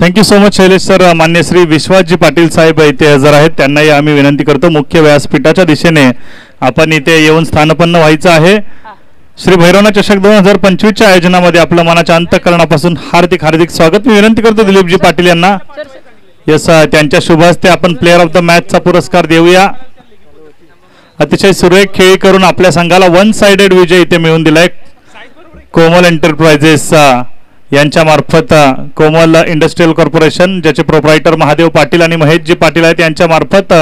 Thank you so much Shailesh sir. मान्य श्री विश्वासजी पाटील साहेब इथे हजर आहेत, त्यांनाही आम्ही विनंती करतो मुख्य व्यासपीठाच्या दिशेने आपण इथे येऊन स्थानपन्न व्हायचं आहे. श्री भैरवनाथ चषक 2025च्या आयोजनामध्ये आपलं मनाच्या अंतःकरणापासून हार्दिक हार्दिक स्वागत. मी विनंती करतो दिलीपजी पाटील यांना यस त्यांच्या शुभ हस्ते आपण प्लेअर ऑफ द मॅचचा पुरस्कार देऊया. अतिशय सुरेख खेळी करून आपल्या संघाला वन साइडेड विजय इथे मिळवून दिलाय. कोमल एंटरप्राइजेस यांच्या मार्फत, कोमल इंडस्ट्रियल कॉर्पोरेशन ज्याचे प्रोप्रायटर महादेव पाटील आणि महेशजी पाटील आहेत, यांच्या मार्फत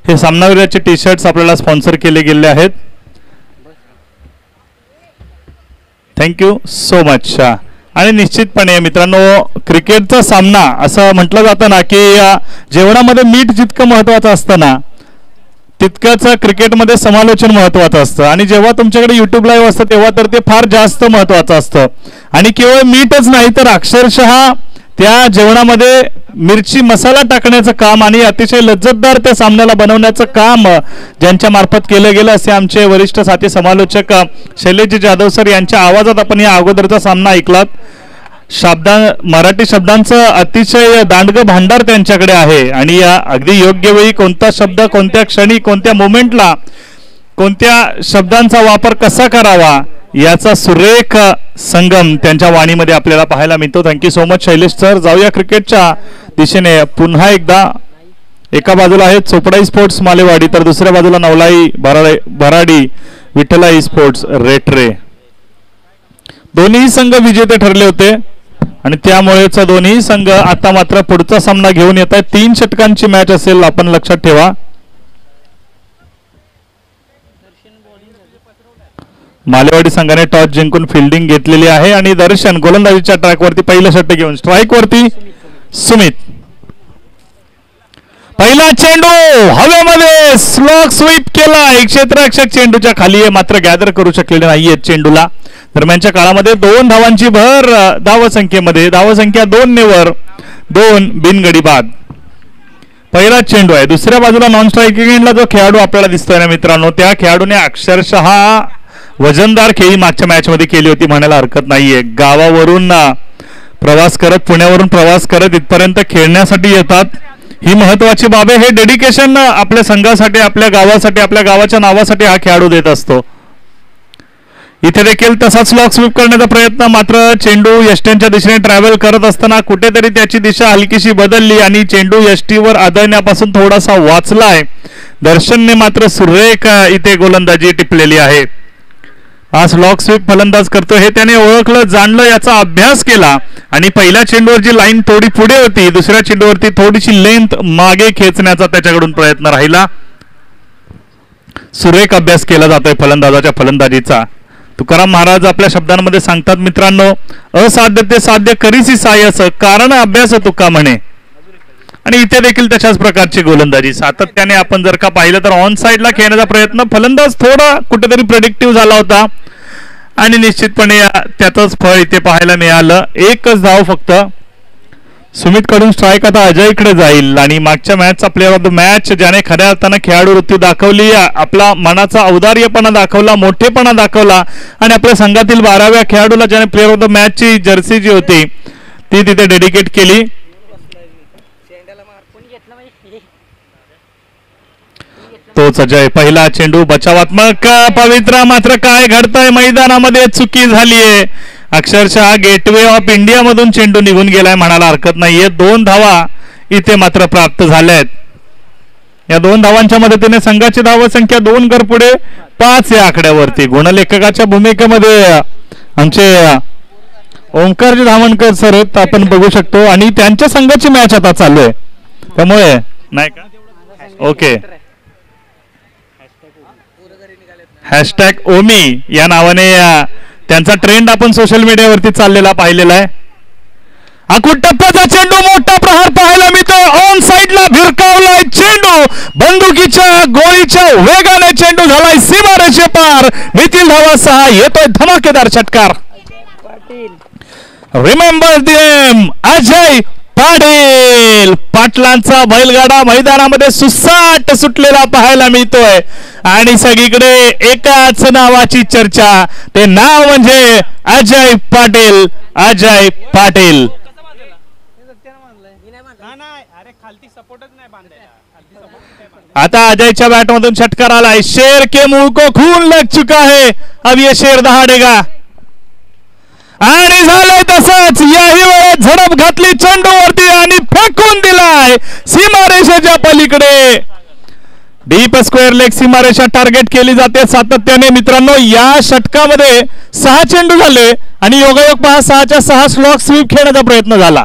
हे सामनावीराचे टी शर्ट्स आपल्याला स्पॉन्सर केले गेले आहेत. Thank you so much. आणि निश्चितपणे मित्रांनो, क्रिकेटचा सामना असं म्हटलं जातं ना की जेवणामध्ये मीठ जितकं महत्वाचं असतं ना तितकंच क्रिकेटमध्ये समालोचन महत्वाचं असतं. आणि जेव्हा तुमच्याकडे युट्यूब लाईव्ह असतं तेव्हा तर ते फार जास्त महत्वाचं असतं. आणि केवळ मीठच नाही तर अक्षरशः त्या जेवणामध्ये मिरची मसाला टाकण्याचं काम आणि अतिशय लज्जतदार त्या सामन्याला बनवण्याचं काम ज्यांच्या मार्फत केलं गेलं असे आमचे वरिष्ठ साथी समालोचक शैलेशजी जाधव सर यांच्या आवाजात आपण या अगोदरचा सामना ऐकलात. मराठी शब्दांचं अतिशय दांडगं भांडार त्यांच्याकडे आहे आणि या अगदी योग्य वेळी कोणता शब्द कोणत्या क्षणी कोणत्या मोमेंटला कोणत्या शब्दांचा वापर कसा करावा याचा सुरेख संगम त्यांच्या वाणीमध्ये आपल्याला पाहायला मिळतो. Thank you so much Shailesh sir. जाऊया क्रिकेटच्या दिशेने पुन्हा एकदा. एका बाजूला आहे चोपडा स्पोर्ट्स मालेवाडी तर दुसऱ्या बाजूला नवलाई भराडी विठ्ठला स्पोर्ट्स रेटरे. दोन्ही संघ विजेते ठरले होते आणि त्यामुळेच दोन्ही संघ आता मात्र पुढचा सामना घेऊन येत आहेत. 3 षटकांची मॅच असेल, आपण लक्षात ठेवा. मालेवाडी संघाने टॉस जिंकून फिल्डिंग घेतलेली आहे आणि दर्शन गोलंदाजीच्या ट्रॅकवरती पहिलं षटक घेऊन स्ट्राईक वरती. सुमित पहिला चेंडू हवेमध्ये स्लॉग स्वीप केला. क्षेत्ररक्षक चेंडूच्या खाली आहे मात्र गॅदर करू शकलेले नाहीये चेंडूला. दरम्यानच्या काळामध्ये 2 धावांची भर धावसंख्येमध्ये. धावसंख्या 2 नेवर 2 बिनगडी बाद. पहिला चेंडू आहे. दुसऱ्या बाजूला नॉन स्ट्रायकिंग एंडला जो खेळाडू आपल्याला दिसतोय ना मित्रांनो, त्या खेळाडूने अक्षरशः वजनदार खेळी मागच्या मॅच मध्ये केली होती म्हणायला हरकत नाहीये. गावावरून प्रवास करत, पुण्यावरून प्रवास करत इथपर्यंत खेळण्यासाठी येतात. ही महत्वाची बाब आहे. हे डेडिकेशन आपल्या संघासाठी, आपल्या गावासाठी, आपल्या गावाच्या नावासाठी हा खेळाडू देत असतो. इथे देखील तसाच लॉक स्वीप करण्याचा प्रयत्न, मात्र चेंडू यष्ट्यांच्या दिशेने ट्रॅव्हल करत असताना कुठेतरी त्याची दिशा हलकीशी बदलली आणि चेंडू यष्टीवर आदळण्यापासून थोडासा वाचलाय. दर्शनने मात्र सुरेख इथे गोलंदाजी टिपलेली आहे. आज लॉक स्वीप फलंदाज करतो हे त्याने ओळखलं, जाणलं, याचा अभ्यास केला आणि पहिल्या चेंडूवर जी लाईन थोडी पुढे होती दुसऱ्या चेंडूवरती थोडीशी लेंथ मागे खेचण्याचा त्याच्याकडून प्रयत्न राहिला. सुरेख अभ्यास केला जातोय फलंदाजाच्या फलंदाजीचा. तुकाराम महाराज आपल्या शब्दांमध्ये सांगतात मित्रांनो, असाध्य ते साध्य करीसी सायस कारण अभ्यास तुका म्हणे. आणि इथे देखील तशाच प्रकारची गोलंदाजी सातत्याने आपण जर का पाहिलं तर ऑन साइडला खेळण्याचा प्रयत्न. फलंदाज थोडा कुठेतरी प्रेडिक्टिव्ह झाला होता आणि निश्चितपणे त्यातच फळ इथे पाहायला मिळालं. एकच धाव फक्त. सुमित कडून स्ट्राईक आता अजयकडे जाईल आणि मागच्या मॅचचा प्लेअर ऑफ द मॅच ज्याने खऱ्या अर्थानं खेळाडू वृत्ती दाखवली, आपला मनाचा औदार्यपणा दाखवला, मोठेपणा दाखवला आणि आपल्या संघातील 12व्या खेळाडूला ज्याने प्लेअर ऑफ द मॅचची जर्सी जी होती ती तिथे डेडिकेट केली. तोच अजय. पहिला चेंडू बचावात्मक पवित्रा. मात्र काय घडतंय मैदानामध्ये, चुकी झालीये. अक्षरशः गेटवे ऑफ इंडिया मधून चेंडू निघून गेलाय म्हणायला हरकत नाहीये. 2 धावा इथे मात्र प्राप्त झाल्यात. या 2 धावांच्या मदतीने संघाची धावसंख्या 2 गड पुढे 5 या आकड्यावरती. गुणलेखकाच्या भूमिकेमध्ये आमचे ओंकारजी धामणकर सर आहेत, आपण बघू शकतो आणि त्यांच्या संघाची मॅच आता चालू आहे त्यामुळे नाही का. ओके. हॅशटॅग ओमी या नावाने त्यांचा ट्रेंड आपण सोशल मीडियावरती चाललेला पाहिलेला आहे. आखूड टप्प्याचा चेंडू, मोठा प्रहार पाहायला मिळतोय. ऑन साइडला भिरकावलाय चेंडू. बंदुकीच्या गोळीच्या वेगाने चेंडू झालाय सीमारेषे पार. मिथिल धावा 6. येतोय धमाकेदार षटकार. Remember them Ajay Patil. पाटलांचा बैलगाडा मैदानामध्ये सुसाट सुटलेला पाहायला मिळतोय आणि सगळीकडे एकाच नावाची चर्चा. ते नाव म्हणजे अजय पाटील. अजय पाटील आता अजयच्या बॅट मधून षटकार आलाय. शेर के मुंह को खून लग चुका है, अब ये शेर दहाडेगा. आणि झालंय तसंच. याही वेळेत झडप घातली चेंडूवरती आणि फेकून दिलाय सीमारेषेच्या पलीकडे. डीप स्क्वेअर लेग सीमारेषा टार्गेट केली जाते सातत्याने मित्रांनो. या षटकामध्ये 6 चेंडू झाले आणि योगायोग पहा 6च्या 6 स्लॉग स्वीप खेळण्याचा प्रयत्न झाला.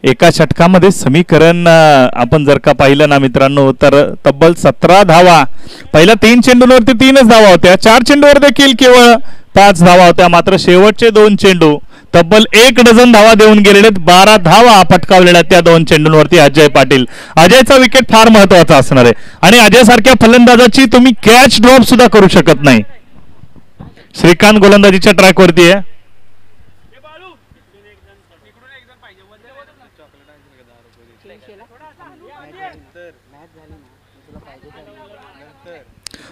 एका षटकामध्ये समीकरण आपण जर का पाहिलं ना मित्रांनो तर तब्बल 17 धावा. पहिल्या 3 चेंडूंवरती 3च धावा होत्या. 4 चेंडूवर देखील केवळ 5 धावा होत्या. मात्र शेवटचे 2 चेंडू तब्बल 1 डझन धावा देऊन गेलेले. 12 धावा पटकावलेल्या त्या 2 चेंडूंवरती अजय पाटील. अजयचा विकेट फार महत्वाचा असणार आहे आणि अजय सारख्या फलंदाजाची तुम्ही कॅच ड्रॉप सुद्धा करू शकत नाही. श्रीकांत गोलंदाजीच्या ट्रॅकवरती आहे.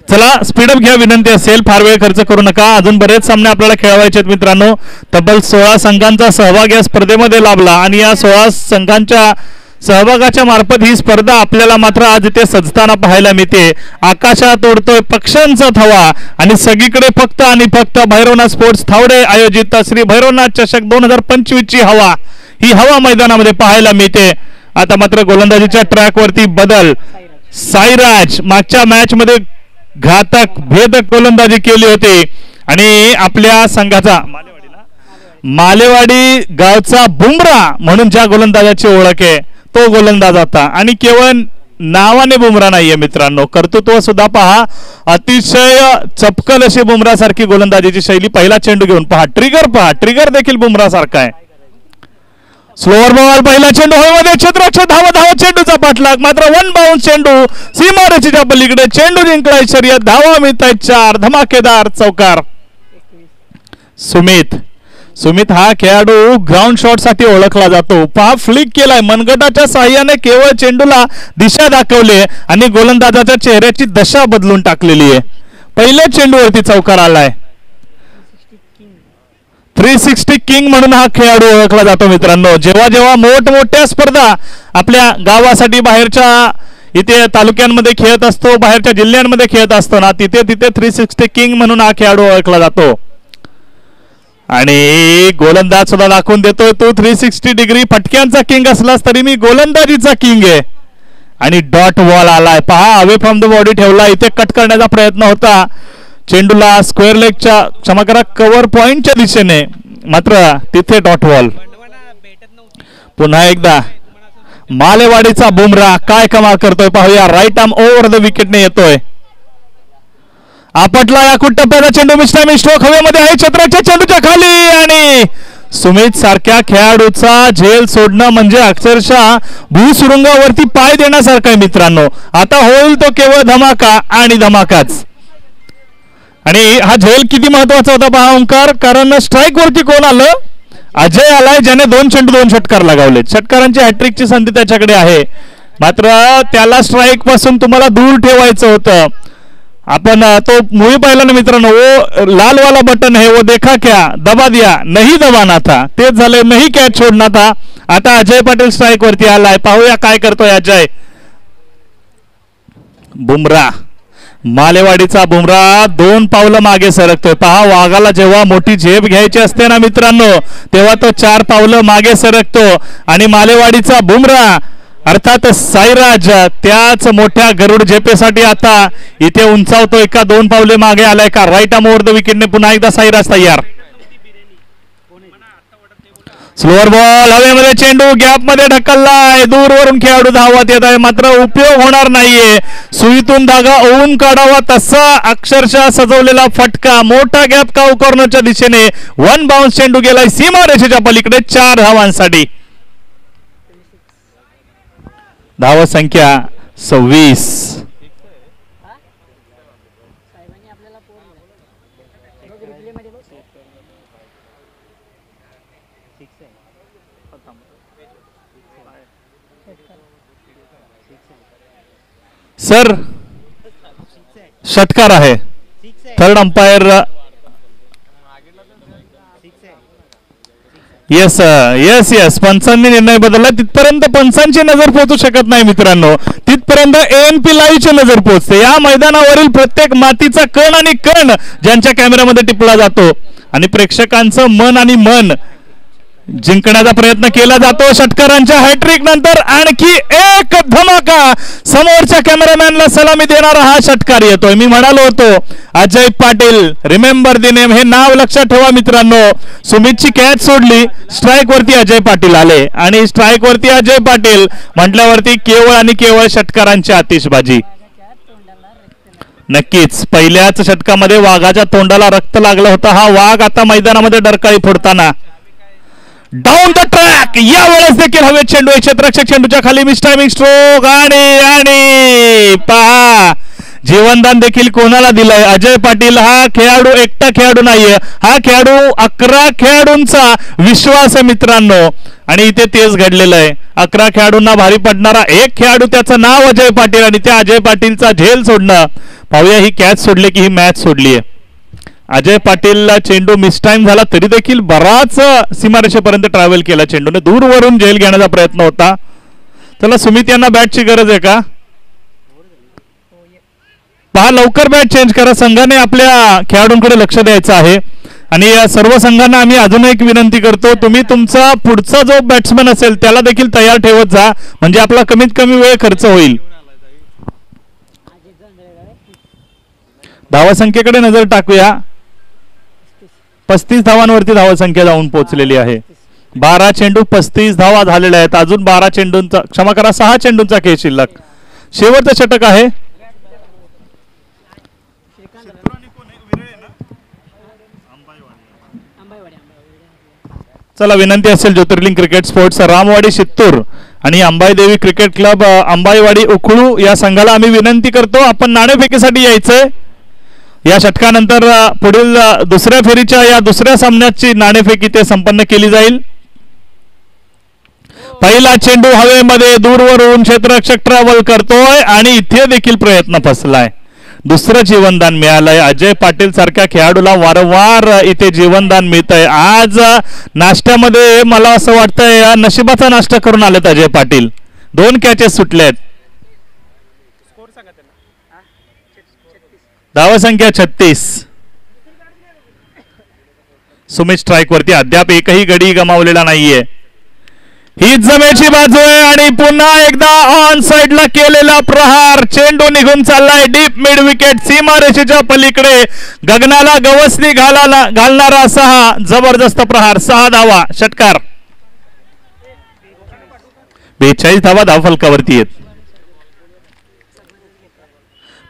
चला स्पीडअप घ्या विनंती असेल. फार वेळ खर्च करू नका. अजून बरेच सामने आपल्याला खेळवायचे आहेत मित्रांनो. तब्बल 16 संघांचा सहभाग या स्पर्धेमध्ये लाभला आणि या 16 संघांच्या सहभागाच्या मार्फत ही स्पर्धा आपल्याला मात्र आज इथे सजताना पाहायला मिळते. आकाशात उडतोय पक्ष्यांचा थवा आणि सगळीकडे फक्त आणि फक्त भैरवनाथ स्पोर्ट्स थावडे आयोजित श्री भैरवनाथ चषक 2025 ची हवा ही हवा मैदानामध्ये पाहायला मिळते. आता मात्र गोलंदाजीच्या ट्रॅकवरती बदल. साईराज मागच्या मॅच मध्ये घातक भेदक गोलंदाजी केली होती आणि आपल्या संघाचा मालेवाडी गावचा बुमरा म्हणून ज्या गोलंदाजाची ओळख आहे तो गोलंदाज होता. आणि केवळ नावाने बुमरा नाहीये मित्रांनो, कर्तृत्व सुद्धा पहा. अतिशय चपकल अशी बुमरा सारखी गोलंदाजीची शैली. पहिला चेंडू घेऊन पहा, ट्रिगर पहा, ट्रिगर देखील बुमरा सारखा आहे. स्लोअर बॉल, पहिला चेंडू हवेमध्ये, क्षेत्ररक्षक धावा चेंडूचा पाठलाग. मात्र 1 बाउन्स चेंडू सीमारेषेच्या पलीकडे. चेंडू जिंकलाय शर्यत. धावा मिळतायत 4. धमाकेदार चौकार. सुमित हा खेळाडू ग्राउंड शॉट साठी ओळखला जातो. पहा फ्लिक केलाय मनगटाच्या साहाय्याने. केवळ चेंडूला दिशा दाखवली आणि गोलंदाजाच्या चेहऱ्याची दशा बदलून टाकलेली आहे. पहिल्या चेंडूवरती चौकार आलाय. 360 किंग म्हणून हा खेळाडू ओळखला जातो मित्रांनो. जेव्हा जेव्हा मोठमोठ्या स्पर्धा आपल्या गावासाठी बाहेरच्या इथे तालुक्यांमध्ये खेळत असतो, बाहेरच्या जिल्ह्यांमध्ये खेळत असतो ना, तिथे 360 किंग म्हणून हा खेळाडू ओळखला जातो. आणि गोलंदाज सुद्धा दाखवून देतोय तो 360 डिग्री. फटक्यांचा किंग असलास तरी मी गोलंदाजीचा किंग आहे. आणि डॉट बॉल आलाय पहा. अवे फ्रॉम द बॉडी ठेवला. इथे कट करण्याचा प्रयत्न होता चेंडूला स्क्वेअर लेगच्या क्षमा करा कव्हर पॉइंटच्या दिशेने, मात्र तिथे डॉट बॉल. पुन्हा एकदा मालेवाडीचा बुमरा काय कमाल करतोय पाहूया. राईट आर्म ओव्हर द विकेटने येतोय. आपटला या टप्प्याचा चेंडू. मिस्टामी स्ट्रोक हवेमध्ये आहे क्षेत्राच्या चेंडूच्या खाली. आणि सुमित सारख्या खेळाडूचा झेल सोडणं म्हणजे अक्षरशः भूसुरुंगावरती पाय देण्यासारखं आहे मित्रांनो. आता होईल तो केवळ धमाका आणि धमाकाच. आणि हा झेल किती महत्वाचा होता पहा ओंकार. कारण स्ट्राईक वरती कोण आलं? अजय आलाय, ज्याने 2 चेंडू 2 षटकार लगावले. षटकारांची हॅट्रिकची संधी त्याच्याकडे आहे. मात्र त्याला स्ट्राईक पासून तुम्हाला दूर ठेवायचं होतं. आपण तो मूवी पाहिला ना मित्रांनो. वो लाल वाला बटन है वो देखा क्या, दबा दिया नहीं दबाना था. तेच झाले, नहीं कॅच छोडना था. आता अजय पाटील स्ट्राईक वरती आलाय. पाहूया काय करतोय अजय. बुमरा, मालेवाडीचा बुमरा 2 पावलं मागे सरकतोय. पहा वाघाला जेव्हा मोठी झेप घ्यायची असते ना मित्रांनो तेव्हा तो 4 पावलं मागे सरकतो. आणि मालेवाडीचा बुमरा अर्थात साईराज त्याच मोठ्या गरुड झेपेसाठी आता इथे उंचावतोय का 2 पावले मागे आलाय का. राईट आर्म ओव्हर द विकेटने पुन्हा एकदा साईराज तयार. स्लोअर बॉल हवेमध्ये, चेंडू गॅप मध्ये ढकललाय. दूरवरून खेळाडू धावत येत आहे, मात्र उपयोग होणार नाहीये. सुईतून धागा ओवून काढावा तसा अक्षरशः सजवलेला फटका. मोठा गॅप काऊ कॉर्नरच्या दिशेने. 1 बाउन्स चेंडू गेलाय सीमारेषेच्या पलीकडे 4 धावांसाठी. धाव संख्या 26. सर षटकार आहे. Third umpire yes yes yes, पंचांनी निर्णय बदलला. तिथपर्यंत पंचांची नजर पोहोचू शकत नाही मित्रांनो, तिथपर्यंत ANP लाईव्हची नजर पोहोचते. या मैदानावरील प्रत्येक मातीचा कण आणि कण ज्यांच्या कॅमेऱ्यामध्ये टिपला जातो आणि प्रेक्षकांचं मन आणि मन जिंकण्याचा प्रयत्न केला जातो. षटकारांच्या हॅट्रिक नंतर आणखी एक धमाका, समोरच्या कॅमेरामॅनला सलामी देणारा हा षटकार येतोय. मी म्हणालो होतो Ajay Patil, remember the name, हे नाव लक्षात ठेवा मित्रांनो. सुमितची कॅच सोडली, स्ट्राईक वरती अजय पाटील आले आणि स्ट्राईक वरती अजय पाटील म्हटल्यावरती केवळ आणि केवळ षटकारांची आतिषबाजी. नक्कीच पहिल्याच षटकामध्ये वाघाच्या तोंडाला रक्त लागलं होतं. हा वाघ आता मैदानामध्ये डरकाळी फोडताना डाऊन द ट्रॅक. यावेळेस देखील हवेत चेंडू, क्षेत्ररक्षक चेंडूच्या खाली मिस टायमिंग स्ट्रोक आणि पहा जीवनदान देखील कोणाला दिलंय. अजय पाटील हा खेळाडू एकटा खेळाडू नाहीये, हा खेळाडू 11 खेळाडूंचा विश्वास आहे मित्रांनो. आणि इथे तेच घडलेलं आहे. 11 खेळाडूंना भारी पडणारा एक खेळाडू, त्याचं नाव अजय पाटील आणि त्या अजय पाटीलचा झेल सोडणं. पाहूया ही कॅच सोडली की ही मॅच सोडली आहे. अजय पाटीलला चेंडू मिस टाइम झाला तरी देखील बराच सीमारेषेपर्यंत ट्रॅव्हल केला चेंडूने, दूरवरून झेल घेण्याचा प्रयत्न होता. चला सुमित यांना बॅटची गरज आहे का? पहा लवकर बॅट चेंज करा, संघाने आपल्या खेळाडूंकडे लक्ष द्यायचं आहे. आणि या सर्व संघांना आम्ही अजून एक विनंती करतो, तुम्ही तुमचा पुढचा जो बॅट्समन असेल त्याला देखील तयार ठेवत जा, म्हणजे आपला कमीत कमी वेळ खर्च होईल. धावसंख्येकडे नजर टाकूया. 35 धावांवरती धावसंख्या जाऊन पोहोचलेली आहे. 12 चेंडू 35 धावा झालेल्या आहेत. अजून 12 चेंडूंचा, क्षमा करा 6 चेंडूंचा खेळ शिल्लक. शेवटचं षटक आहे. चला विनंती असेल ज्योतिर्लिंग क्रिकेट स्पोर्ट्स, रामवाडी शित्तूर आणि अंबाईदेवी क्रिकेट क्लब अंबाईवाडी उखळू या संघाला आम्ही विनंती करतो, आपण नाणेफेकीसाठी यायचंय. या षटकानंतर पुढील दुसऱ्या फेरीच्या या दुसऱ्या सामन्याची नाणेफेकी ते संपन्न केली जाईल. पहिला चेंडू हवेमध्ये दूरवरून क्षेत्ररक्षक ट्रॅव्हल करतोय आणि इथे देखील प्रयत्न फसलाय. दुसरं जीवनदान मिळालंय. अजय पाटील सारख्या खेळाडूला वारंवार इथे जीवनदान मिळतंय. आज नाश्त्यामध्ये मला असं वाटतंय नशिबाचा नाश्ता करून आलेत अजय पाटील. 2 कॅचेस सुटलेत. धावसंख्या 36. सुमित स्ट्राईक वरती, अद्याप एकही गडी गमावलेला नाहीये. ही जमेची बाजू आहे आणि पुन्हा एकदा ऑन साइडला केलेला प्रहार. चेंडू निघून चाललाय डीप मिड विकेट, सीमारेषेच्या पलीकडे गगनाला गवसणी घालणारा असा हा जबरदस्त प्रहार. 6 धावा, षटकार. 42 धावा धावफलकावरती आहेत.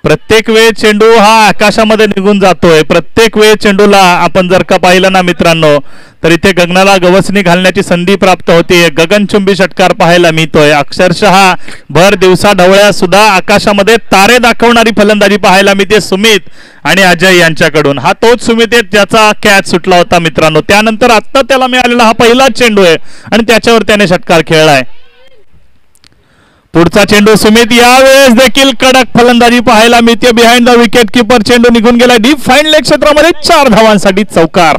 प्रत्येक वेळ चेंडू हा आकाशामध्ये निघून जातोय. प्रत्येक वेळ चेंडूला आपण जर का पाहिलं ना मित्रांनो, तर इथे गगनाला गवसणी घालण्याची संधी प्राप्त होते. गगनचुंबी षटकार पाहायला मिळतोय. अक्षरशः भर दिवसा ढवळ्या सुद्धा आकाशामध्ये तारे दाखवणारी फलंदाजी पाहायला मिळते सुमित आणि अजय यांच्याकडून. हा तोच सुमित आहे ज्याचा कॅच सुटला होता मित्रांनो. त्यानंतर आता त्याला मिळालेला हा पहिलाच चेंडू आहे आणि त्याच्यावर त्याने षटकार खेळलाय. पुढचा चेंडू सुमित, यावेळेस देखील कडक फलंदाजी पाहायला मिळते. बिहाइंड द विकेट कीपर चेंडू निघून गेला डीप फाईन लेग क्षेत्रामध्ये. 4 धावांसाठी चौकार.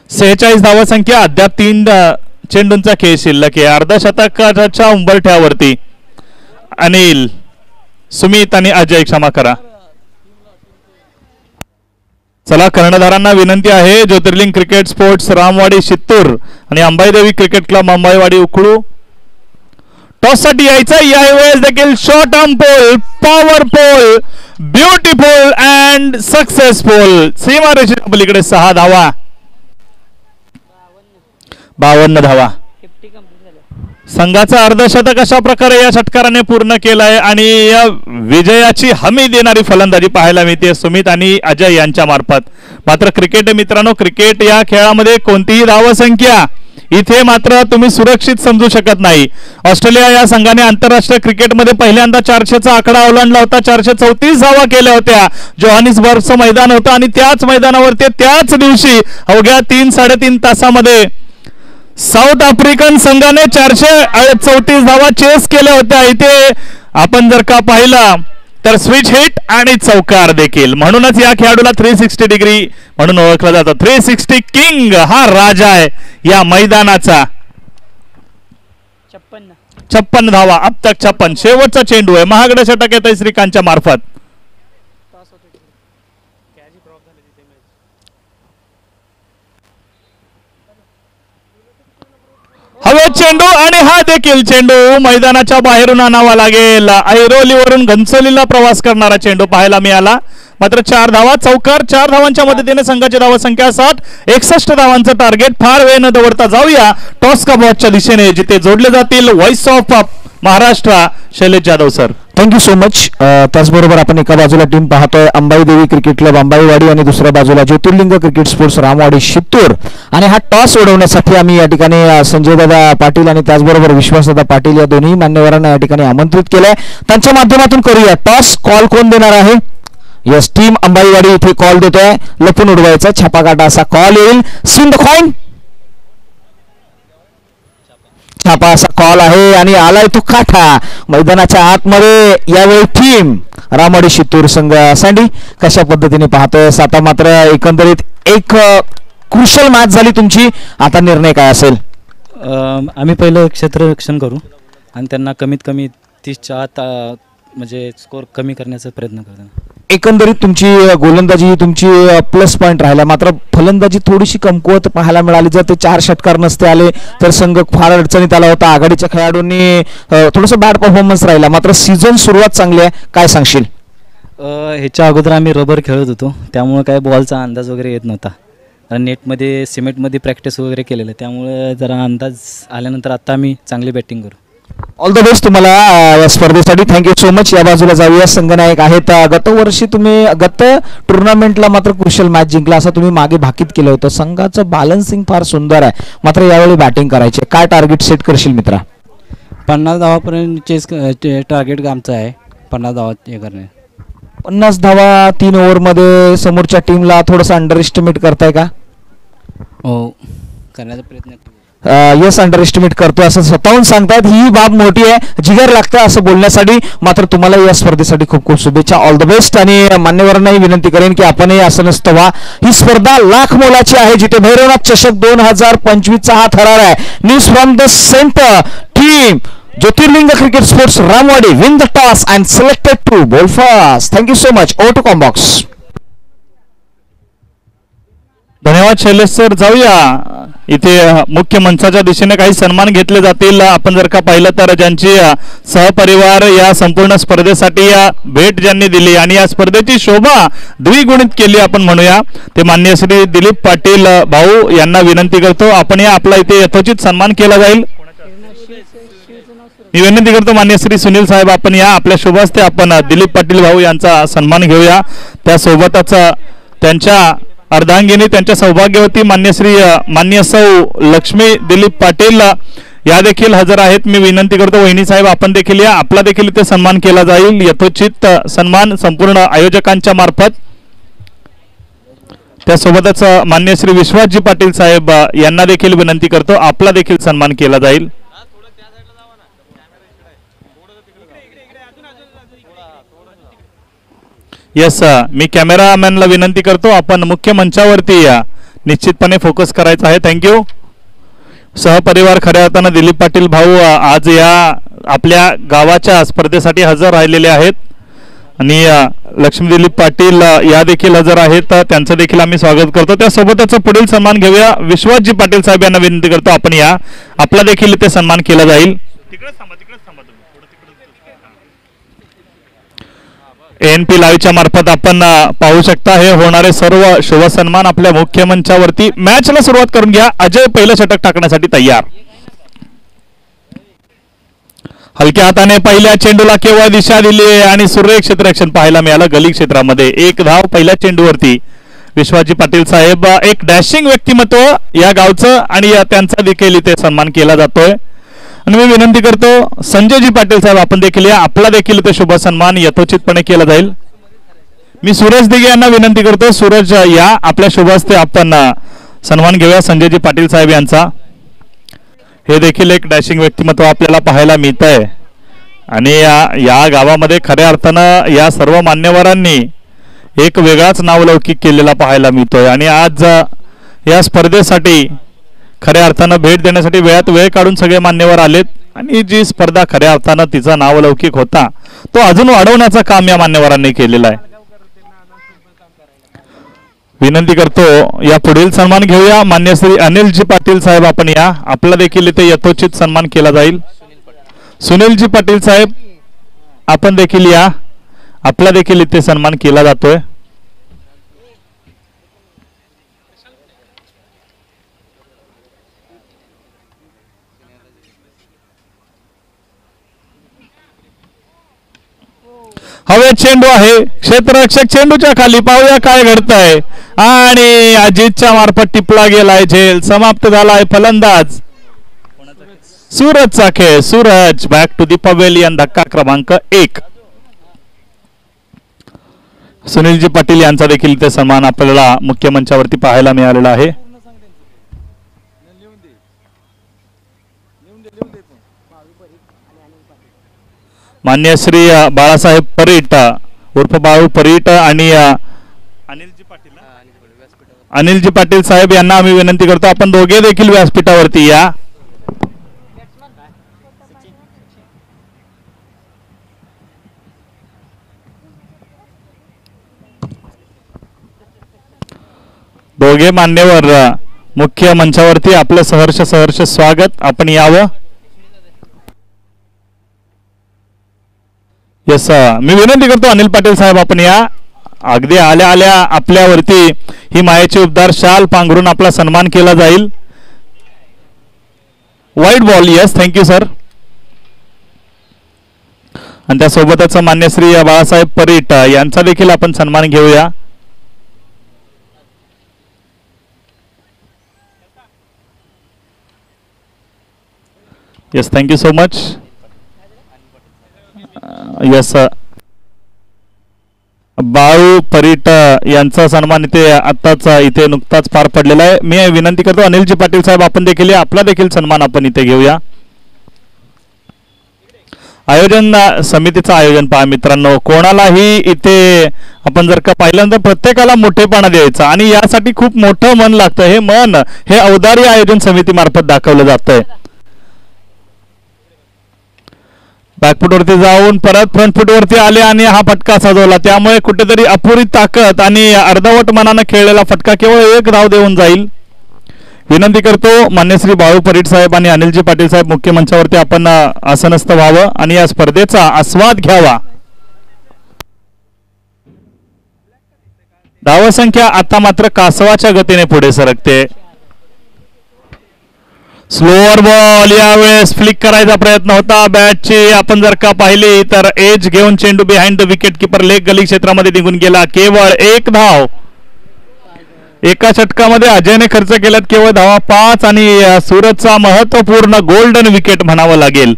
46 धावसंख्या, अद्याप 3 चेंडूंचा खेळ शिल्लक आहे. अर्धशतकाच्या उंबरठ्यावरती अनिल, सुमित आणि अजय, क्षमा करा. चला कर्णधारांना विनंती आहे, ज्योतिर्लिंग क्रिकेट स्पोर्ट्स रामवाडी शित्तूर आणि Ambaidevi cricket club Ambaiwadi Ukhalu toss साठी यायचं. यावेळेस देखील short arm pull, power pull, beautiful and successful. सीमारेषेच्या पलीकडे 6 धावा, 52 धावा. संघाचा अर्धशतक अशा प्रकारे या षटकाराने पूर्ण केलाय आणि या विजयाची हमी देणारी फलंदाजी पाहायला मिळते सुमित आणि अजय यांच्या मार्फत. मात्र क्रिकेट मित्रांनो, क्रिकेट या खेळामध्ये कोणतीही धावसंख्या इथे मात्र तुम्ही सुरक्षित समजू शकत नाही. ऑस्ट्रेलिया या संघाने आंतरराष्ट्रीय क्रिकेटमध्ये पहिल्यांदा 400चा आकडा ओलांडला होता. 434 धावा केल्या होत्या. जोहानिसबर्गचं मैदान होतं आणि त्याच मैदानावर त्याच दिवशी अवघ्या 3-3.5 तासामध्ये साऊथ आफ्रिकन संघाने 434 धावा चेस केल्या होत्या. इथे आपण जर का पाहिलं तर स्विच हिट आणि चौकार देखील. म्हणूनच या खेळाडूला 360 डिग्री म्हणून ओळखलं जातं. 360 किंग हा राजा आहे या मैदानाचा. 56 धावा अब तक 56. शेवटचा चेंडू आहे. महागडा षटक येत आहे श्रीकांतच्या मार्फत. हवे चेंडू आणि हा देखील चेंडू मैदानाच्या बाहेरून आणावा लागेल. ऐरोलीवरून घनसोलीला प्रवास करणारा चेंडू पाहायला मिळाला. मात्र 4 धावा चौकार. 4 धावांच्या मदतीने संघाची धावा संख्या 60. 61 धावांचं टार्गेट. फार वेळ न दवडता जाऊया टॉस का बॉसच्या दिशेने जिथे जोडले जातील voice of Maharashtra Shailesh Jadhav sir. Thank you so much. त्याचबरोबर आपण एका बाजूला टीम पाहतोय अंबाई देवी क्रिकेट क्लब अंबाईवाडी आणि दुसऱ्या बाजूला ज्योतिर्लिंग क्रिकेट स्पोर्ट्स रामवाडी शित्तूर. आणि हा टॉस उडवण्यासाठी आम्ही या ठिकाणी संजयदादा पाटील आणि त्याचबरोबर विश्वासदादा पाटील या दोन्ही मान्यवरांना या ठिकाणी आमंत्रित केलंय. त्यांच्या माध्यमातून करूया टॉस. कॉल कोण देणार आहे? यस, टीम अंबाईवाडी इथे कॉल देतोय. लपून उडवायचा छापा काटा असा कॉल येईल. Seen the coin. छापा असा कॉल आहे आणि आलाय तो काठा. मैदानाच्या आतमध्ये यावेळी टीम रामवाडी शित्तूर संघ. सँडी कशा पद्धतीने पाहतोय? आता मात्र एकंदरीत एक क्रुशल मॅच झाली तुमची. आता निर्णय काय असेल? आम्ही पहिलं क्षेत्ररक्षण करू आणि त्यांना कमीत कमी 30च्या आत म्हणजे स्कोर कमी करण्याचा प्रयत्न करतो. एकंदरीत तुमची गोलंदाजी तुमची प्लस पॉईंट राहिला. मात्र फलंदाजी थोडीशी कमकुवत पाहायला मिळाली. जर ते 4 षटकार नसते आले तर संघ फार अडचणीत आला होता. आघाडीच्या खेळाडूंनी थोडंसं बॅड परफॉर्मन्स राहिला. मात्र सीझन सुरुवात चांगली आहे. काय सांगशील? ह्याच्या अगोदर आम्ही रबर खेळत होतो त्यामुळे काय बॉलचा अंदाज वगैरे येत नव्हता. नेटमध्ये सिमेंटमध्ये प्रॅक्टिस वगैरे केलेलं त्यामुळे जरा अंदाज आल्यानंतर आता आम्ही चांगली बॅटिंग करू. ऑल द बेस्ट तुम्हाला या स्पर्धेसाठी. Thank you so much. या बाजूला जाऊया. संघनायक आहेत. गत वर्षी तुम्ही गत टुर्नामेंटला मात्र क्रुशियल मॅच जिंकला असं तुम्ही मागे भाकीत केलं होतं. संघाचं बॅलन्सिंग फार सुंदर आहे. मात्र यावेळी बॅटिंग करायचे. काय टार्गेट सेट करशील मित्रा? 50 धावापर्यंत चेस टार्गेट आमचं आहे. 50 धावा हे करणे. 50 धावा 3 ओव्हरमध्ये समोरच्या टीमला थोडंसं अंडर एस्टिमेट करताय का? हो, करण्याचा प्रयत्न. यस, अंडर एस्टिमेट करतोय असं स्वतःहून सांगतायत. ही बाब मोठी आहे. जिगर लागतं असं बोलण्यासाठी. मात्र तुम्हाला या स्पर्धेसाठी खूप खूप शुभेच्छा. All the best. आणि मान्यवरांनाही विनंती करेन की आपणही असं नसतं व्हा. ही स्पर्धा लाख मोलाची आहे जिथे भैरवनाथ चषक 2025चा हा थरार आहे. News from the centre. Team Jyotirling cricket sports Ramwadi win the toss and selected to bowl first. Thank you so much. Over to commbox. धन्यवाद शैलेश सर. जाऊया इथे मुख्य मंचाच्या दिशेने काही सन्मान घेतले जातील. आपण जर का पाहिलं तर ज्यांची सहपरिवार या संपूर्ण स्पर्धेसाठी भेट ज्यांनी दिली आणि या स्पर्धेची शोभा द्विगुणित केली आपण म्हणूया ते माननीय श्री दिलीप पाटील भाऊ यांना विनंती करतो आपण या आपला इथे यथोचित सन्मान केला जाईल. मी विनंती करतो मान्य श्री सुनील साहेब आपण या आपल्या शुभ हस्ते आपण दिलीप पाटील भाऊ यांचा सन्मान घेऊया. त्यासोबतच त्यांच्या अर्धांगिनी त्यांच्या सौभाग्यवती मान्य सौ लक्ष्मी दिलीप पाटील या देखील हजर आहेत. मी विनंती करतो वहिनी साहेब आपण देखील या आपला देखील इथे सन्मान केला जाईल. यथोचित सन्मान संपूर्ण आयोजकांच्या मार्फत. त्यासोबतच मान्य श्री विश्वासजी पाटील साहेब यांना देखील विनंती करतो आपला देखील सन्मान केला जाईल. यस, मी कॅमेरामॅनला विनंती करतो आपण मुख्य मंचावरती या निश्चितपणे फोकस करायचा आहे. थँक्यू. सहपरिवार खऱ्या अर्थानं दिलीप पाटील भाऊ आज या आपल्या गावाच्या स्पर्धेसाठी हजर राहिलेले आहेत आणि लक्ष्मी दिलीप पाटील या देखील हजर आहेत. त्यांचं देखील आम्ही स्वागत करतो. त्यासोबतच पुढील सन्मान घेऊया. विश्वासजी पाटील साहेब यांना विनंती करतो आपण या आपला देखील इथे सन्मान केला जाईल. ANP लाईव्हच्या मार्फत आपण पाहू शकता हे होणारे सर्व शुभ सन्मान आपल्या मुख्य मंचावरती. मॅचला सुरुवात करून घ्या. अजय पहिलं षटक टाकण्यासाठी तयार. हलक्या हाताने पहिल्या चेंडूला केवळ दिशा दिली आणि सुरेख क्षेत्ररक्षण पाहायला मिळालं गली क्षेत्रामध्ये. 1 धाव पहिल्या चेंडूवरती. विश्वासजी पाटील साहेब एक डॅशिंग व्यक्तिमत्व या गावचं आणि त्यांचा देखील इथे सन्मान केला जातोय. आणि मी विनंती करतो संजयजी पाटील साहेब आपण देखील या आपला देखील इथे शुभ सन्मान यथोचितपणे केला जाईल. मी सूरज दिघे यांना विनंती करतो सूरज या आपल्या शुभ हस्ते आपण सन्मान घेऊया संजयजी पाटील साहेब यांचा. हे देखील एक डॅशिंग व्यक्तिमत्व आपल्याला पाहायला मिळत आहे आणि या गावामध्ये खऱ्या अर्थानं या सर्व मान्यवरांनी एक वेगळाच नावलौकिक केलेला पाहायला मिळतोय. आणि आज या स्पर्धेसाठी खऱ्या अर्थानं भेट देण्यासाठी वेळात वेळ काढून सगळे मान्यवर आलेत आणि जी स्पर्धा खऱ्या अर्थानं तिचा नावलौकिक होता तो अजून वाढवण्याचं काम या मान्यवरांनी केलेलं आहे. विनंती करतो या पुढील सन्मान घेऊया. मान्य श्री अनिलजी पाटील साहेब आपण या. आपला देखील इथे यथोचित सन्मान केला जाईल. सुनीलजी पाटील साहेब आपण देखील या. आपला देखील इथे सन्मान केला जातोय. हवे चेंडू आहे. क्षेत्ररक्षक चेंडूच्या खाली पाहूया काय घडतंय. आणि अजितच्या मार्फत टिपला गेलाय झेल. समाप्त झालाय फलंदाज सूरजचा खेळ. Suraj back to the pavilion. धक्का क्रमांक 1. सुनीलजी पाटील यांचा देखील इथे सन्मान आपल्याला मुख्य मंचावरती पाहायला मिळालेला आहे. मान्य श्री बाळासाहेब परीट उर्फ बाळू परीट आणि अनिलजी पाटील साहेब यांना आम्ही विनंती करतो आपण दोघे देखील व्यासपीठावरती या. दोघे मान्यवर मुख्य मंचावरती आपलं सहर्ष स्वागत. आपण यावं. यस मी विनंती करतो अनिल पाटील साहेब आपण या. अगदी आल्या आल्या आपल्यावरती ही मायेची उबदार शाल पांघरून आपला सन्मान केला जाईल. वाईट बॉल. Yes thank you sir. आणि त्यासोबतच मान्य श्री बाळासाहेब परीट यांचा देखील आपण सन्मान घेऊया. Yes thank you so much. Yes Balu Parit यांचा सन्मान इथे आत्ताच इथे नुकताच पार पडलेला आहे. मी विनंती करतो अनिलजी पाटील साहेब आपण देखील आपला देखील सन्मान आपण इथे घेऊया. आयोजन समितीचं आयोजन पहा मित्रांनो. कोणालाही इथे आपण जर का पाहिलं तर प्रत्येकाला मोठेपणा द्यायचा आणि यासाठी खूप मोठं मन लागतं. हे मन हे औदार्य आयोजन समितीमार्फत दाखवलं जातंय. बॅकफुटवरती जाऊन परत फ्रंटफुटवरती आले आणि हा फटका सजवला. त्यामुळे कुठेतरी अपुरी ताकद आणि अर्धवट मनानं खेळलेला फटका केवळ 1 धाव देऊन जाईल. विनंती करतो मान्य श्री बाळू परीट साहेब आणि अनिलजी पाटील साहेब मुख्य मंचावरती आपण आसनस्थ व्हावं आणि या स्पर्धेचा आस्वाद घ्यावा. धावसंख्या आता मात्र कासवाच्या गतीने पुढे सरकते. स्लोअर बॉल यावेळेस फ्लिक करायचा प्रयत्न होता बॅटची. आपण जर का पाहिली तर एज घेऊन चेंडू behind the wicket keeper leg gully क्षेत्रामध्ये निघून गेला. केवळ 1 धाव. एका षटकामध्ये अजयने खर्च केल्यात केवळ धावा 5 आणि सूरजचा महत्वपूर्ण गोल्डन विकेट म्हणावं लागेल.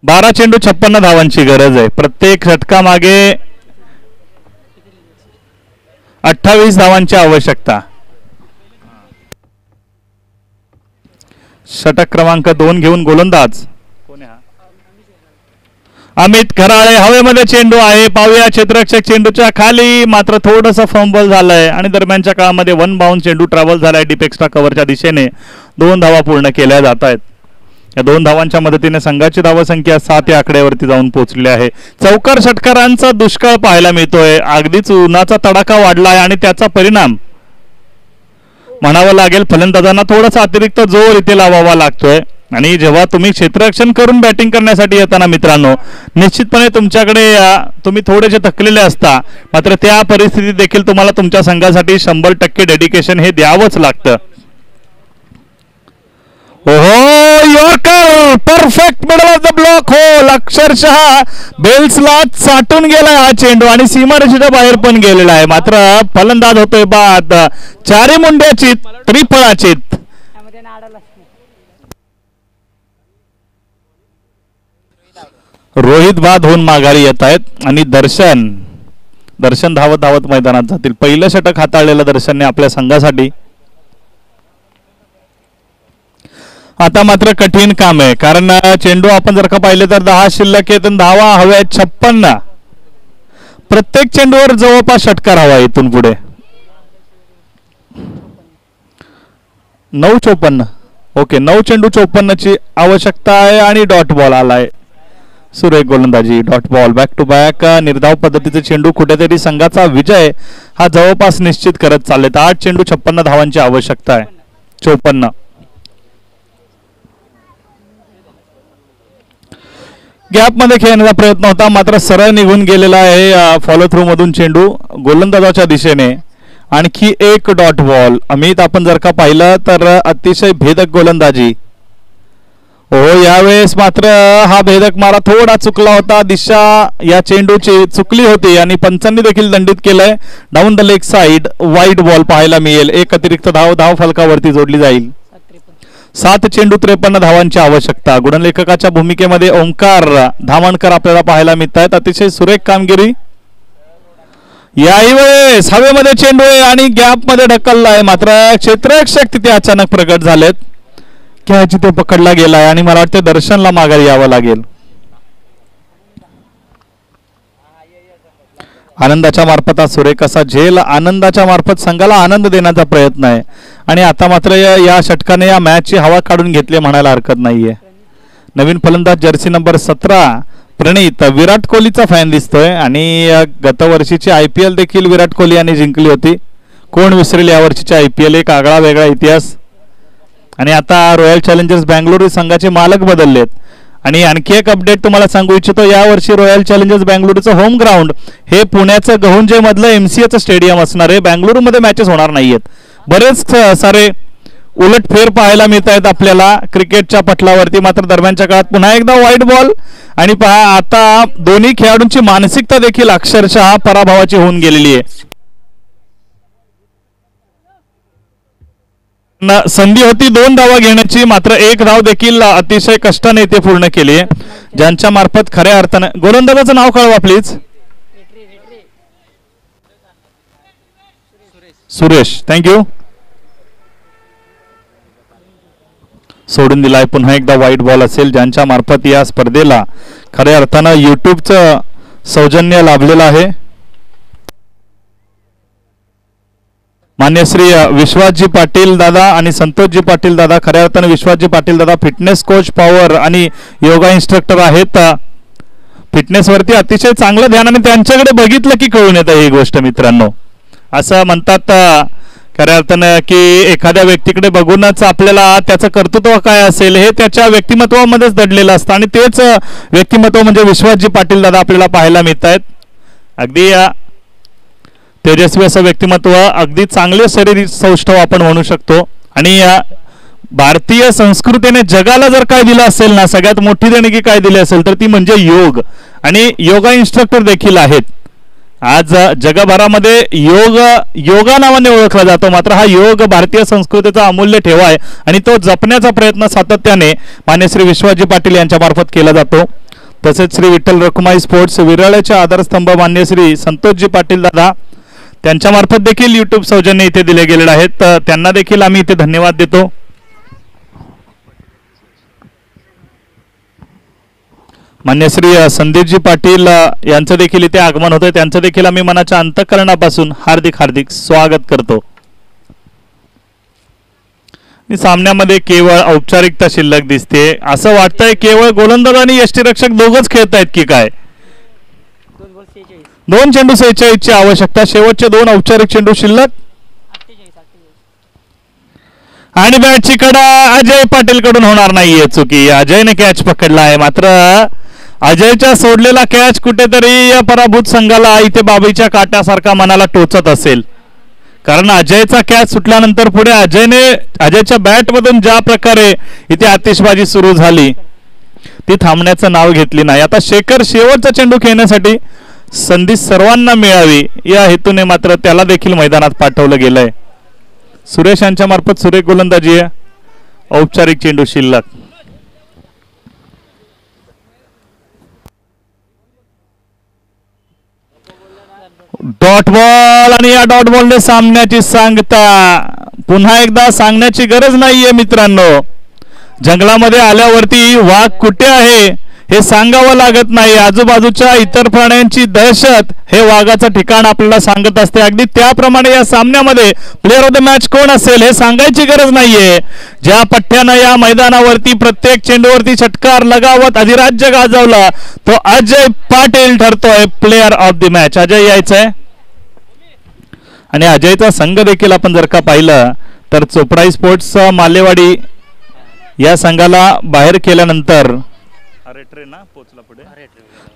बारा चेंडू 56 धावांची गरज आहे. प्रत्येक षटकामागे 28 धावांची आवश्यकता. षटक क्रमांक 2 घेऊन गोलंदाज अमित खराळे. हवेमध्ये चेंडू आहे. पाहूया क्षेत्ररक्षक चेंडूच्या खाली मात्र थोडंसं फंबल झालंय आणि दरम्यानच्या काळामध्ये 1 बाउंड चेंडू ट्रॅव्हल झालाय डीप एक्स्ट्रा कव्हरच्या दिशेने. 2 धावा पूर्ण केल्या जात आहेत. या 2 धावांच्या मदतीने संघाची धावसंख्या 7 या आकड्यावरती जाऊन पोहोचली आहे. चौकार षटकारांचा दुष्काळ पाहायला मिळतोय. अगदीच उन्हाचा तडाखा वाढलाय आणि त्याचा परिणाम म्हणावं लागेल फलंदाजांना थोडासा अतिरिक्त जोर इथे लावावा लागतोय. आणि जेव्हा तुम्ही क्षेत्ररक्षण करून बॅटिंग करण्यासाठी येताना मित्रांनो निश्चितपणे तुमच्याकडे तुम्ही थोडेसे थकलेले असता. मात्र त्या परिस्थितीत देखील तुम्हाला तुमच्या संघासाठी 100% डेडिकेशन हे द्यावंच लागतं. ओहो yorker perfect middle of the block hole. अक्षरशः बेल्सला चाटून गेलाय हा चेंडू आणि सीमारेषेच्या बाहेर पण गेलेला आहे. मात्र फलंदाज होतोय बाद. 4 मुंड्याची त्रिफळाची. रोहित बाद होऊन माघारी येत आहेत आणि दर्शन धावत धावत मैदानात जातील. पहिलं षटक हाताळलेलं दर्शनने आपल्या संघासाठी. आता मात्र कठीण काम आहे, कारण चेंडू आपण जर का पाहिले तर 10 शिल्लक आहेत आणि धावा हव्या 56. प्रत्येक चेंडूवर जवळपास षटकार हवा इथून पुढे. 9:54. ओके, 9 चेंडू 54 ची आवश्यकता आहे आणि डॉट बॉल आलाय. सुरेख गोलंदाजी, dot ball, back to back निर्धाव पद्धतीचे चेंडू कुठेतरी संघाचा विजय हा जवळपास निश्चित करत चाललेत. 8 चेंडू 56 धावांची आवश्यकता आहे. 54. गॅप मध्ये खेळण्याचा प्रयत्न होता, मात्र सरळ निघून गेलेला आहे फॉलो थ्रू मधून चेंडू गोलंदाजाच्या दिशेने. आणखी एक डॉट बॉल. अमित, आपण जर का पाहिलं तर अतिशय भेदक गोलंदाजी. हो, यावेळेस मात्र हा भेदक मारा थोडा चुकला होता. दिशा या चेंडूची चुकली होती आणि पंचांनी देखील दंडित केलंय. Down the leg side wide ball पाहायला मिळेल. एक अतिरिक्त धाव फलकावरती जोडली जाईल. 7 चेंडू 53 धावांची आवश्यकता. गुणलेखकाच्या भूमिकेमध्ये ओंकार धामणकर आपल्याला पाहायला मिळत आहेत. अतिशय सुरेख कामगिरी. याही वेळेस हवेमध्ये चेंडू आहे आणि गॅप मध्ये ढकललाय, मात्र क्षेत्ररक्षक तिथे अचानक प्रकट झालेत. कॅच तिथे पकडला गेलाय आणि मला वाटतं दर्शनला माघारी यावं लागेल. आनंदाच्या मार्फत हा सुरेख असा झेल आनंदाच्या मार्फत संघाला आनंद देण्याचा प्रयत्न आहे. आणि आता मात्र या षटकाने या मॅचची हवा काढून घेतली म्हणायला हरकत नाहीये. नवीन फलंदाज जर्सी नंबर 17 प्रणित विराट कोहलीचा फॅन दिसतोय आणि गतवर्षीची IPL देखील विराट कोहली यांनी जिंकली होती. कोण विसरेल यावर्षीची IPL, एक आगळा वेगळा इतिहास. आणि आता रॉयल चॅलेंजर्स बँगलोर संघाचे मालक बदललेत. आणि आणखी एक अपडेट तुम्हाला सांगू इच्छितो, यावर्षी रॉयल चॅलेंजर्स बँगलोरचं होम ग्राउंड हे पुण्याचं गहुंजे मधलं MCAचं स्टेडियम असणार आहे. बँगलोरमध्ये मॅचेस होणार नाहीयेत. बरेच सारे उलटफेर पाहायला मिळत आहेत आपल्याला क्रिकेटच्या पटलावरती. मात्र दरम्यानच्या काळात पुन्हा एकदा वाईट बॉल आणि पहा आता दोन्ही खेळाडूंची मानसिकता देखील अक्षरशः पराभवाची होऊन गेलेली आहे. संधी होती 2 धावा घेण्याची, मात्र 1 धाव देखील अतिशय कष्टाने ते पूर्ण केली आहे, ज्यांच्या मार्फत खऱ्या अर्थाने. गोलंदाजाचं नाव कळवा प्लीज. सुरेश, थँक्यू. सोडून दिलाय. पुन्हा एकदा वाईट बॉल असेल, ज्यांच्या मार्फत या स्पर्धेला खऱ्या अर्थानं युट्यूबचं सौजन्य लाभलेलं आहे. मान्य श्री विश्वासजी पाटील दादा आणि संतोषजी पाटील दादा. खऱ्या अर्थानं विश्वासजी पाटील दादा फिटनेस कोच, पॉवर आणि योगा इन्स्ट्रक्टर आहेत. फिटनेसवरती अतिशय चांगलं ध्यान आणि त्यांच्याकडे बघितलं की कळून येतं ही गोष्ट मित्रांनो. असं म्हणतात खऱ्या अर्थानं की एखाद्या व्यक्तीकडे बघूनच आपल्याला त्याचं कर्तृत्व काय असेल हे त्याच्या व्यक्तिमत्वामध्येच दडलेलं असतं आणि तेच व्यक्तिमत्व म्हणजे विश्वासजी पाटील दादा आपल्याला पाहायला मिळत आहेत. अगदी तेजस्वी असं व्यक्तिमत्व, अगदी चांगले शरीर सौष्ठव आपण म्हणू शकतो. आणि भारतीय संस्कृतीने जगाला जर काय दिलं असेल ना, सगळ्यात मोठी देणगी काय दिली असेल तर ती म्हणजे योग. आणि योगा इन्स्ट्रक्टर देखील आहेत. आज जगभरामध्ये योगा नावाने ओळखला जातो, मात्र हा योग भारतीय संस्कृतीचा अमूल्य ठेवा आहे आणि तो जपण्याचा प्रयत्न सातत्याने मान्य श्री विश्वासजी पाटील यांच्या मार्फत केला जातो. तसेच श्री विठ्ठल रखुमाई स्पोर्ट्स विरळचे आधारस्तंभ मान्य श्री संतोषजी पाटील दादा, त्यांच्या मार्फत देखील युट्यूब सौजन्य इथे दिले गेलेले आहेत. तर त्यांना देखील आम्ही इथे धन्यवाद देतो. मान्य श्री संदीपजी पाटील यांचं देखील इथे आगमन होतंय. त्यांचं देखील आम्ही मनाच्या अंतःकरणापासून हार्दिक हार्दिक स्वागत करतो. सामन्यामध्ये केवळ औपचारिकता शिल्लक दिसते. असं वाटतंय केवळ गोलंदाज आणि यष्टीरक्षक दोघच खेळत आहेत की काय. 2 चेंडू 46 ची आवश्यकता. शेवटचे 2 औपचारिक चेंडू शिल्लक. आणि बॅटची कडा अजय पाटील कडून होणार नाहीये चुकी. अजयने कॅच पकडला आहे, मात्र अजयच्या सोडलेला कॅच कुठेतरी या पराभूत संघाला इथे बाबीच्या काट्यासारखा मनाला टोचत असेल. कारण अजयचा कॅच सुटल्यानंतर पुढे अजयच्या बॅट मधून ज्या प्रकारे इथे आतिषबाजी सुरू झाली ती थांबण्याचं नाव घेतली नाही. आता शेखर शेवटचा चेंडू खेळण्यासाठी संधी सर्वांना मिळावी या हेतूने मात्र त्याला देखील मैदानात पाठवलं गेलंय. सुरेश यांच्या मार्फत सुरेख गोलंदाजी आहे. औपचारिक चेंडू शिल्लक. डॉट बॉल आणि या डॉट बॉलने सामन्याची सांगता. पुन्हा एकदा सांगण्याची गरज नाहीये मित्रांनो. जंगलामध्ये आल्यावरती वाघ कुठे आहे हे सांगावं लागत नाही. आजूबाजूच्या इतर प्राण्यांची दहशत हे वाघाचं ठिकाण आपल्याला सांगत असते. अगदी त्याप्रमाणे या सामन्यामध्ये प्लेअर ऑफ द मॅच कोण असेल हे सांगायची गरज नाहीये. ज्या पठ्ठ्यानं या मैदानावरती प्रत्येक चेंडूवरती षटकार लगावत अधिराज्य गाजवला तो अजय पाटील ठरतोय player of the match. Ajay यायचंय आणि अजयचा संघ देखील आपण जर का पाहिलं तर चोपडा स्पोर्ट्स मालेवाडी या संघाला बाहेर केल्यानंतर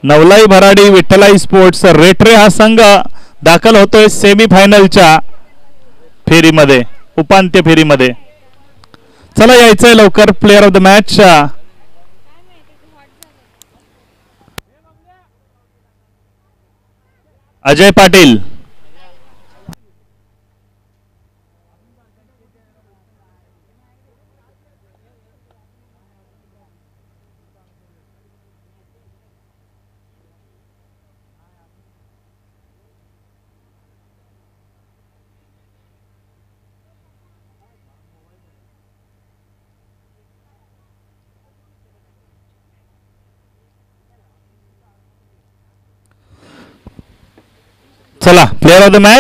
नवलाई भराडी विठ्ठलाई स्पोर्ट्स रेटरे हा संघ दाखल होतोय सेमीफायनलच्या फेरीमध्ये, उपांत्य फेरीमध्ये. चला यायचंय लवकर player of the match. Ajay Patil. चला प्लेअर ऑफ द मॅच